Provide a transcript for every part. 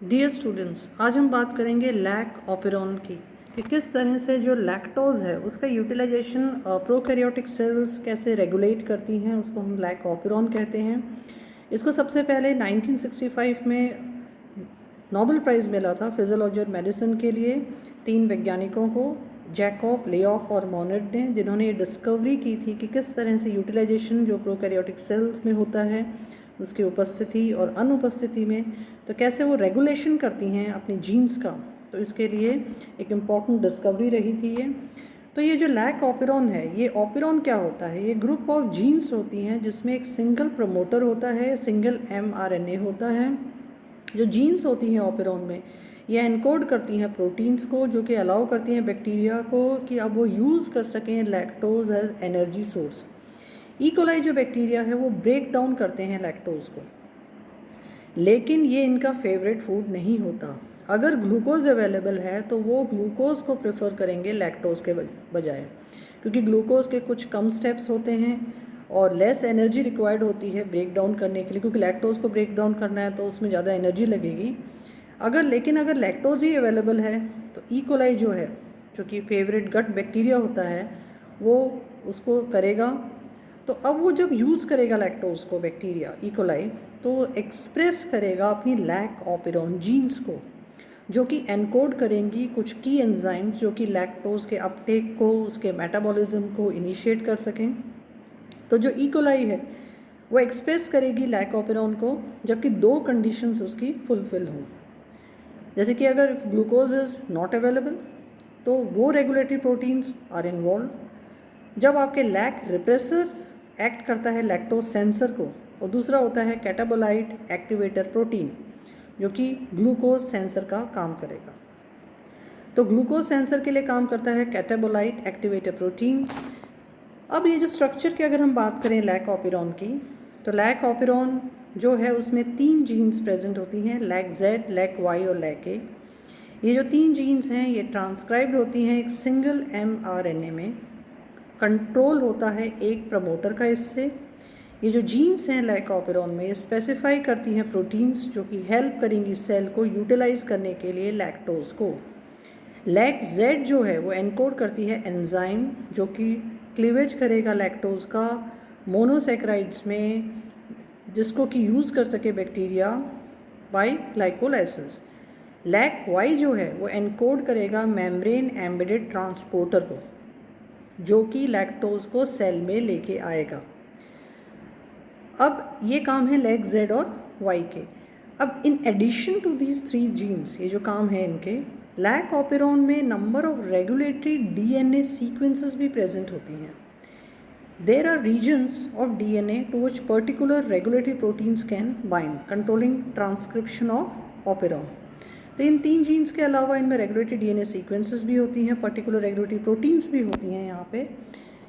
Dear students, आज हम बात करेंगे लैक ऑपेरॉन की कि किस तरह से जो लैक्टोज है उसका यूटिलाइजेशन प्रोकैरियोटिक सेल्स कैसे रेगुलेट करती हैं, उसको हम लैक ऑपेरॉन कहते हैं। इसको सबसे पहले 1965 में नोबेल प्राइज़ मिला था फिजियोलॉजी और मेडिसिन के लिए 3 वैज्ञानिकों को, जैकब, लेऑफ और मोनेट ने, जिन्होंने ये डिस्कवरी की थी कि किस तरह से यूटिलाइजेशन जो प्रोकैरियोटिक सेल्स में होता है उसकी उपस्थिति और अनुपस्थिति में, तो कैसे वो रेगुलेशन करती हैं अपनी जीन्स का। तो इसके लिए एक इम्पॉर्टेंट डिस्कवरी रही थी ये। तो ये जो लैक ऑपेरॉन है, ये ऑपेरॉन क्या होता है? ये ग्रुप ऑफ जीन्स होती हैं जिसमें एक सिंगल प्रमोटर होता है, सिंगल mRNA होता है। जो जीन्स होती हैं ऑपेरॉन में, ये एनकोड करती हैं प्रोटीन्स को, जो कि अलाउ करती हैं बैक्टीरिया को कि अब वो यूज़ कर सकें lactose as energy source. E coli जो बैक्टीरिया है वो ब्रेक डाउन करते हैं लैक्टोज को, लेकिन ये इनका फेवरेट फूड नहीं होता। अगर ग्लूकोज अवेलेबल है तो वो ग्लूकोज को प्रेफर करेंगे लैक्टोज के बजाय, क्योंकि ग्लूकोज के कुछ कम स्टेप्स होते हैं और लेस एनर्जी रिक्वायर्ड होती है ब्रेक डाउन करने के लिए, क्योंकि लैक्टोज को ब्रेक डाउन करना है तो उसमें ज़्यादा एनर्जी लगेगी। अगर लैक्टोज ही अवेलेबल है तो इकोलाई जो है, जो कि फेवरेट गट बैक्टीरिया होता है, वो उसको करेगा। तो अब वो जब यूज़ करेगा लैक्टोज को बैक्टीरिया इकोलाई, तो एक्सप्रेस करेगा अपनी लैक ऑपेरॉन जीन्स को, जो कि एनकोड करेंगी कुछ की एंजाइम्स जो कि लैक्टोज के अपटेक को, उसके मेटाबॉलिज्म को इनिशिएट कर सकें। तो जो इकोलाई है वो एक्सप्रेस करेगी लैक ऑपेरॉन को, जबकि 2 कंडीशंस उसकी फुलफिल हों। जैसे कि अगर ग्लूकोज इज़ नॉट अवेलेबल तो वो रेगुलेटरी प्रोटीन्स आर इन्वॉल्व। जब आपके लैक रिप्रेसर एक्ट करता है लैक्टोज सेंसर को, और दूसरा होता है कैटाबोलाइट एक्टिवेटर प्रोटीन, जो कि ग्लूकोज सेंसर का काम करेगा। तो ग्लूकोज सेंसर के लिए काम करता है कैटाबोलाइट एक्टिवेटर प्रोटीन। अब ये जो स्ट्रक्चर की अगर हम बात करें लैक ऑपेरॉन की, तो लैक ऑपेरॉन जो है उसमें 3 जीन्स प्रेजेंट होती हैं, लैक Z, लैक Y और लैक A। ये जो 3 जीन्स हैं ये ट्रांसक्राइब्ड होती हैं एक सिंगल mRNA में, कंट्रोल होता है एक प्रमोटर का इससे। ये जो जीन्स हैं लैक ऑपेरॉन में, ये स्पेसिफाई करती हैं प्रोटीन्स जो कि हेल्प करेंगी सेल को यूटिलाइज करने के लिए लैक्टोज को। लैक Z जो है वो एनकोड करती है एंजाइम जो कि क्लीवेज करेगा लैक्टोज का मोनोसैकेराइड्स में, जिसको कि यूज़ कर सके bacteria by glycolysis. Lac Y जो है वो एनकोड करेगा मेम्ब्रेन एम्बेडेड ट्रांसपोर्टर को, जो कि लैक्टोज को सेल में लेके आएगा। अब ये काम है लैक Z और Y के। अब in addition to these 3 genes, ये जो काम है इनके, लैक ऑपेरॉन में number of regulatory DNA sequences भी प्रेजेंट होती हैं। There are regions of DNA to which particular regulatory proteins can bind, controlling transcription of operon. तो इन 3 जीन्स के अलावा इनमें रेगुलेटरी DNA सीक्वेंसेस भी होती हैं, पर्टिकुलर रेगुलेटरी प्रोटीन्स भी होती हैं। यहाँ पे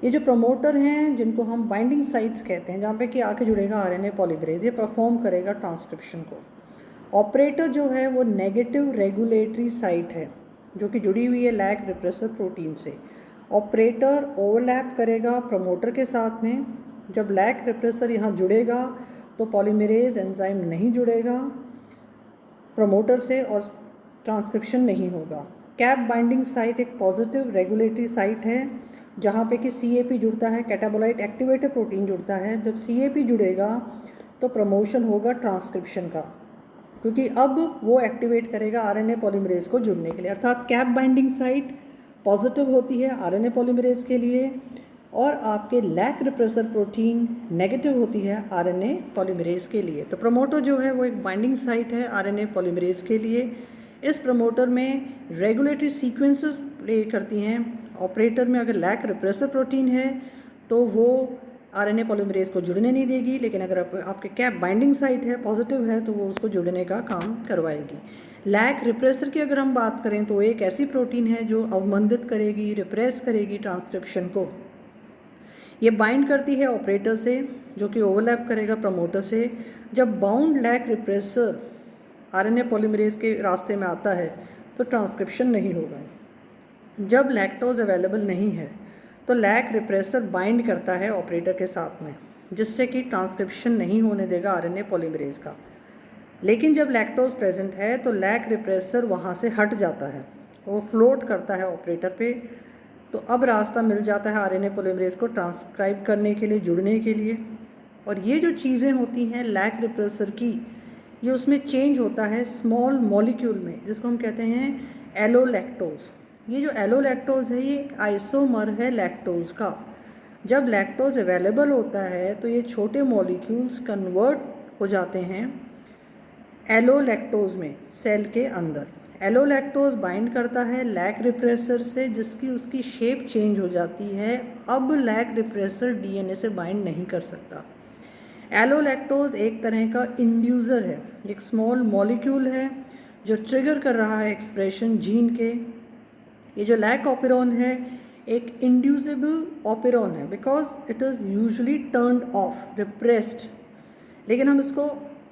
ये जो प्रमोटर हैं, जिनको हम बाइंडिंग साइट्स कहते हैं, जहाँ पे कि आके जुड़ेगा RNA पॉलीमरेज, ये परफॉर्म करेगा ट्रांसक्रिप्शन को। ऑपरेटर जो है वो नेगेटिव रेगुलेटरी साइट है, जो कि जुड़ी हुई है लैक रिप्रेसर प्रोटीन से। ऑपरेटर ओवरलैप करेगा प्रमोटर के साथ में। जब लैक रिप्रेसर यहाँ जुड़ेगा तो पॉलीमरेज एंजाइम नहीं जुड़ेगा प्रमोटर से और ट्रांसक्रिप्शन नहीं होगा। कैप बाइंडिंग साइट एक पॉजिटिव रेगुलेटरी साइट है, जहाँ पे कि CAP जुड़ता है, कैटाबोलाइट एक्टिवेटर प्रोटीन जुड़ता है। जब CAP जुड़ेगा तो प्रमोशन होगा ट्रांसक्रिप्शन का, क्योंकि अब वो एक्टिवेट करेगा RNA पॉलीमरेज को जुड़ने के लिए। अर्थात कैप बाइंडिंग साइट पॉजिटिव होती है RNA पॉलीमरेज के लिए, और आपके लैक रिप्रेसर प्रोटीन नेगेटिव होती है RNA पॉलीमरेज के लिए। तो प्रमोटर जो है वो एक बाइंडिंग साइट है RNA पॉलीमरेज के लिए। इस प्रमोटर में रेगुलेटरी सीक्वेंसेस प्ले करती हैं। ऑपरेटर में अगर लैक रिप्रेसर प्रोटीन है तो वो RNA पॉलीमरेज को जुड़ने नहीं देगी, लेकिन अगर आपके कैप बाइंडिंग साइट है, पॉजिटिव है, तो वो उसको जुड़ने का काम करवाएगी। लैक रिप्रेसर की अगर हम बात करें तो एक ऐसी प्रोटीन है जो अवमंदित करेगी, रिप्रेस करेगी ट्रांसक्रिप्शन को। ये बाइंड करती है ऑपरेटर से, जो कि ओवरलैप करेगा प्रमोटर से। जब bound lac repressor RNA polymerase के रास्ते में आता है तो ट्रांसक्रिप्शन नहीं होगा। जब लैक्टोज अवेलेबल नहीं है तो लैक रिप्रेसर बाइंड करता है ऑपरेटर के साथ में, जिससे कि ट्रांसक्रिप्शन नहीं होने देगा RNA पॉलीमरेज का। लेकिन जब लैक्टोज प्रेजेंट है तो लैक रिप्रेसर वहाँ से हट जाता है, वो फ्लोट करता है ऑपरेटर पे, तो अब रास्ता मिल जाता है आरएनए पॉलीमरेज को ट्रांसक्राइब करने के लिए, जुड़ने के लिए। और ये जो चीज़ें होती हैं लैक रिप्रेसर की, ये उसमें चेंज होता है स्मॉल मॉलिक्यूल में, जिसको हम कहते हैं एलोलैक्टोज। ये जो एलोलैक्टोज है ये एक आइसोमर है लैक्टोज का। जब लैक्टोज अवेलेबल होता है तो ये छोटे मॉलिक्यूल्स कन्वर्ट हो जाते हैं एलोलैक्टोज में सेल के अंदर। एलोलैक्टोज बाइंड करता है लैक रिप्रेसर से, जिसकी उसकी शेप चेंज हो जाती है। अब लैक रिप्रेसर डीएनए से बाइंड नहीं कर सकता। एलोलैक्टोज एक तरह का इंड्यूसर है, एक स्मॉल मॉलिक्यूल है जो ट्रिगर कर रहा है एक्सप्रेशन जीन के। ये जो लैक ऑपेरॉन है एक इंड्यूसेबल ऑपेरॉन है because it is usually turned of, repressed, लेकिन हम इसको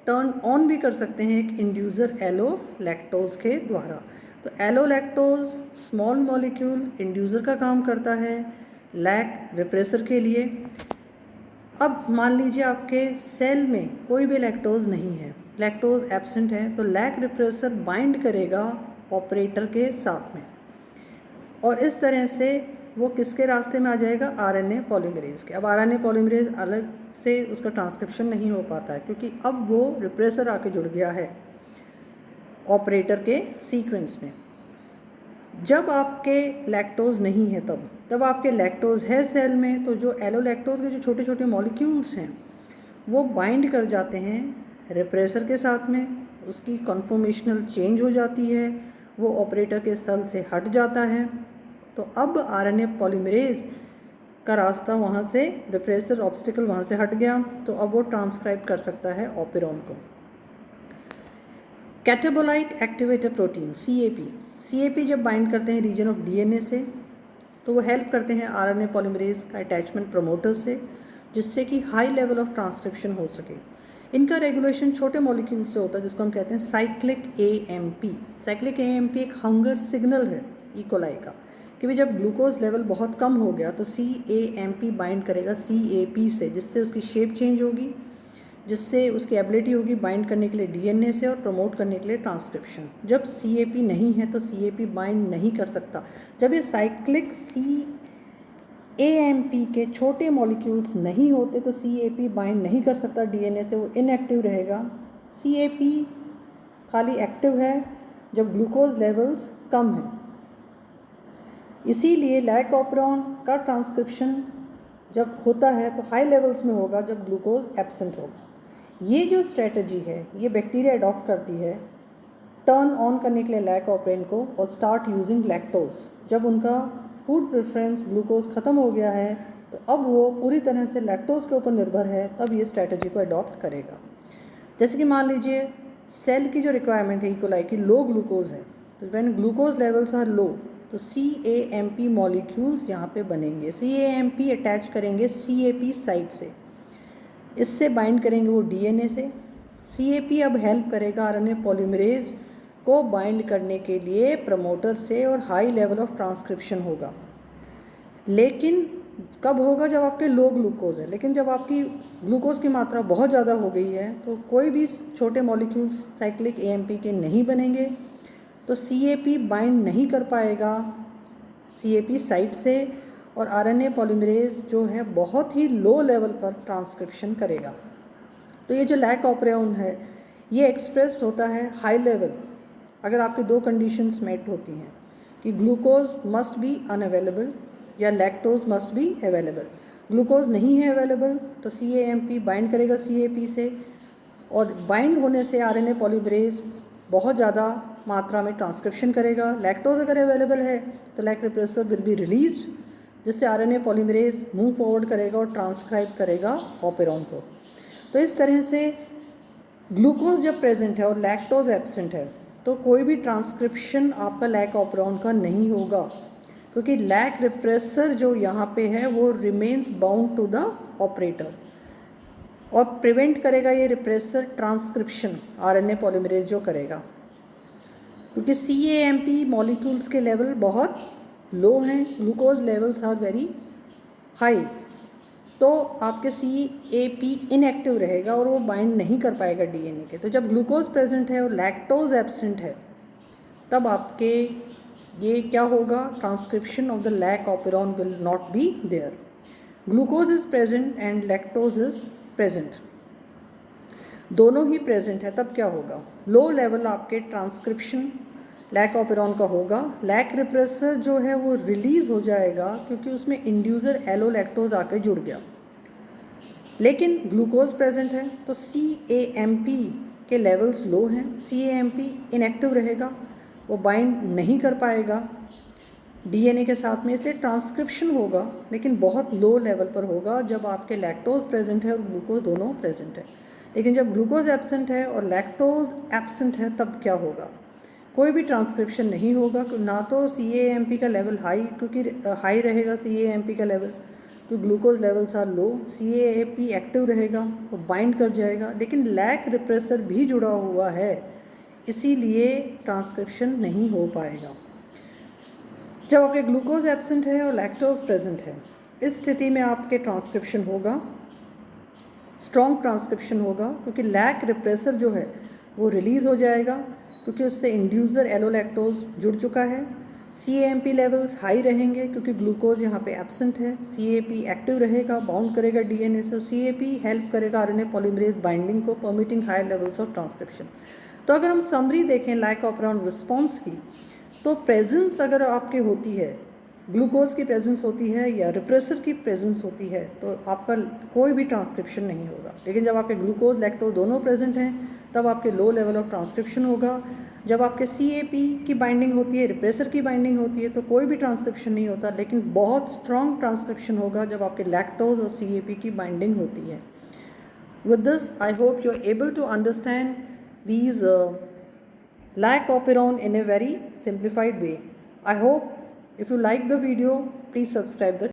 टर्न ऑन भी कर सकते हैं एक इंड्यूसर एलोलैक्टोज के द्वारा। तो एलोलैक्टोज स्मॉल मॉलिक्यूल इंड्यूसर का काम करता है लैक रिप्रेसर के लिए। अब मान लीजिए आपके सेल में कोई भी लैक्टोज नहीं है, लैक्टोज एब्सेंट है, तो लैक रिप्रेसर बाइंड करेगा ऑपरेटर के साथ में, और इस तरह से वो किसके रास्ते में आ जाएगा, आरएनए पॉलीमरेज के। अब आरएनए पॉलीमरेज अलग से उसका ट्रांसक्रिप्शन नहीं हो पाता है क्योंकि अब वो रिप्रेसर आके जुड़ गया है ऑपरेटर के सीक्वेंस में। जब आपके लैक्टोज नहीं है तब आपके लैक्टोज है सेल में, तो जो एलोलैक्टोज के जो छोटे छोटे मॉलिक्यूल्स हैं वो बाइंड कर जाते हैं रिप्रेसर के साथ में, उसकी कन्फॉर्मेशनल चेंज हो जाती है, वो ऑपरेटर के सेल से हट जाता है। तो अब आरएनए पॉलीमरेज का रास्ता वहाँ से, रिप्रेसर ऑब्स्टिकल वहाँ से हट गया, तो अब वो ट्रांसक्राइब कर सकता है ऑपेरॉन को। कैटाबोलाइट एक्टिवेटर प्रोटीन सीएपी जब बाइंड करते हैं रीजन ऑफ डीएनए से, तो वो हेल्प करते हैं आरएनए पॉलीमरेज का अटैचमेंट प्रमोटर से, जिससे कि हाई लेवल ऑफ ट्रांसक्रिप्शन हो सके। इनका रेगुलेशन छोटे मॉलिक्यूल से होता है जिसको हम कहते हैं साइक्लिक एएमपी। साइक्लिक एएमपी एक हंगर सिग्नल है इकोलाई का, कि भाई जब ग्लूकोज लेवल बहुत कम हो गया तो CAMP बाइंड करेगा CAP से, जिससे उसकी शेप चेंज होगी, जिससे उसकी एबिलिटी होगी बाइंड करने के लिए डीएनए से और प्रमोट करने के लिए ट्रांसक्रिप्शन। जब CAP नहीं है तो CAP बाइंड नहीं कर सकता। जब ये साइक्लिक CAMP के छोटे मॉलिक्यूल्स नहीं होते तो CAP बाइंड नहीं कर सकता डीएनए से, वो इनएक्टिव रहेगा। CAP खाली एक्टिव है जब ग्लूकोज लेवल्स कम हैं। इसीलिए लैक ऑपेरॉन का ट्रांसक्रिप्शन जब होता है तो हाई लेवल्स में होगा जब ग्लूकोज एब्सेंट होगा। ये जो स्ट्रेटजी है ये बैक्टीरिया अडॉप्ट करती है टर्न ऑन करने के लिए लैक ऑपेरॉन को और स्टार्ट यूजिंग लैक्टोज। जब उनका फूड प्रेफरेंस ग्लूकोज ख़त्म हो गया है तो अब वो पूरी तरह से लैक्टोज के ऊपर निर्भर है, तब ये स्ट्रेटजी को अडॉप्ट करेगा। जैसे कि मान लीजिए सेल की जो रिक्वायरमेंट है इकोलाई की लो ग्लूकोज है, तो व्हेन ग्लूकोज लेवल्स आर लो तो CAMP मॉलिक्यूल्स यहाँ पे बनेंगे। CAMP अटैच करेंगे CAP साइट से, इससे बाइंड करेंगे वो डीएनए से। CAP अब हेल्प करेगा आरएनए पॉलीमरेज को बाइंड करने के लिए प्रमोटर से और हाई लेवल ऑफ ट्रांसक्रिप्शन होगा। लेकिन कब होगा, जब आपके लो ग्लूकोज है। लेकिन जब आपकी ग्लूकोज की मात्रा बहुत ज़्यादा हो गई है तो कोई भी छोटे मॉलिक्यूल्स साइक्लिक AMP के नहीं बनेंगे, तो CAP बाइंड नहीं कर पाएगा CAP साइट से और आरएनए पॉलीमरेज जो है बहुत ही लो लेवल पर ट्रांसक्रिप्शन करेगा। तो ये जो लैक ऑपेरॉन है ये एक्सप्रेस होता है हाई लेवल अगर आपकी दो कंडीशंस मेट होती हैं कि ग्लूकोज मस्ट बी अनअवेलेबल या lactose must be available. Glucose नहीं है अवेलेबल तो CAMP बाइंड करेगा CAP से, और बाइंड होने से आरएनए पॉलीमरेज बहुत ज़्यादा मात्रा में ट्रांसक्रिप्शन करेगा। लैक्टोज अगर अवेलेबल है तो lac repressor will be released, जिससे आरएनए पॉलीमरेज मूव फॉरवर्ड करेगा और ट्रांसक्राइब करेगा ऑपेरॉन को। तो इस तरह से ग्लूकोज जब प्रेजेंट है और लैक्टोज एब्सेंट है तो कोई भी ट्रांसक्रिप्शन आपका लैक ऑपेरॉन का नहीं होगा, क्योंकि लैक रिप्रेसर जो यहाँ पे है वो remains bound to the operator और प्रिवेंट करेगा ये रिप्रेसर ट्रांसक्रिप्शन आरएनए पॉलीमरेज जो करेगा, क्योंकि CAMP मॉलिक्यूल्स के लेवल बहुत लो हैं, glucose levels are very high. तो आपके CAP इनएक्टिव रहेगा और वो बाइंड नहीं कर पाएगा DNA के। तो जब ग्लूकोज प्रेजेंट है और लैक्टोज एब्सेंट है तब आपके ये क्या होगा, transcription of the lac operon will not be there. Glucose is present and lactose is present, दोनों ही प्रेजेंट है, तब क्या होगा, लो लेवल आपके ट्रांसक्रिप्शन लैक ऑपेरॉन का होगा। लैक रिप्रेसर जो है वो रिलीज हो जाएगा क्योंकि उसमें इंड्यूसर एलोलैक्टोज आके जुड़ गया। लेकिन ग्लूकोज प्रेजेंट है तो CAMP के लेवल्स लो हैं, CAMP इनएक्टिव रहेगा, वो बाइंड नहीं कर पाएगा DNA के साथ में, इसलिए ट्रांसक्रिप्शन होगा लेकिन बहुत लो लेवल पर होगा जब आपके लैक्टोज प्रेजेंट है और ग्लूकोज दोनों प्रेजेंट है। लेकिन जब ग्लूकोज एब्सेंट है और लैक्टोज एब्सेंट है तब क्या होगा, कोई भी ट्रांसक्रिप्शन नहीं होगा, ना तो CAMP का लेवल हाई, क्योंकि हाई रहेगा CAMP का लेवल तो glucose levels are low, CAP active रहेगा वो बाइंड कर जाएगा, लेकिन लैक रिप्रेसर भी जुड़ा हुआ है इसीलिए ट्रांसक्रिप्शन नहीं हो पाएगा। जब आपके ग्लूकोज एब्सेंट है और लैक्टोज प्रेजेंट है, इस स्थिति में आपके ट्रांसक्रिप्शन होगा, स्ट्रॉन्ग ट्रांसक्रिप्शन होगा, क्योंकि लैक रिप्रेसर जो है वो रिलीज़ हो जाएगा क्योंकि उससे इंड्यूसर एलोलैक्टोज जुड़ चुका है। CAMP लेवल्स हाई रहेंगे क्योंकि ग्लूकोज यहाँ पे एब्सेंट है, CAP एक्टिव रहेगा, बाउंड करेगा DNA से, CAP हेल्प करेगा RNA पॉलीमरेज बाइंडिंग को, permitting high levels of transcription. तो अगर हम समरी देखें लैक ऑपेरॉन रिस्पॉन्स की, तो प्रेजेंस अगर आपके होती है, ग्लूकोज की प्रेजेंस होती है या रिप्रेसर की प्रेजेंस होती है तो आपका कोई भी ट्रांसक्रिप्शन नहीं होगा। लेकिन जब आपके ग्लूकोज लैक्टोज दोनों प्रेजेंट हैं तब आपके लो लेवल ऑफ ट्रांसक्रिप्शन होगा। जब आपके CAP की बाइंडिंग होती है, रिप्रेसर की बाइंडिंग होती है तो कोई भी ट्रांसक्रिप्शन नहीं होता, लेकिन बहुत स्ट्रॉन्ग ट्रांसक्रिप्शन होगा जब आपके लैक्टोज और CAP की बाइंडिंग होती है। With this, I hope you are able to understand these lac operon in a very simplified way. I hope if you like the video, please subscribe the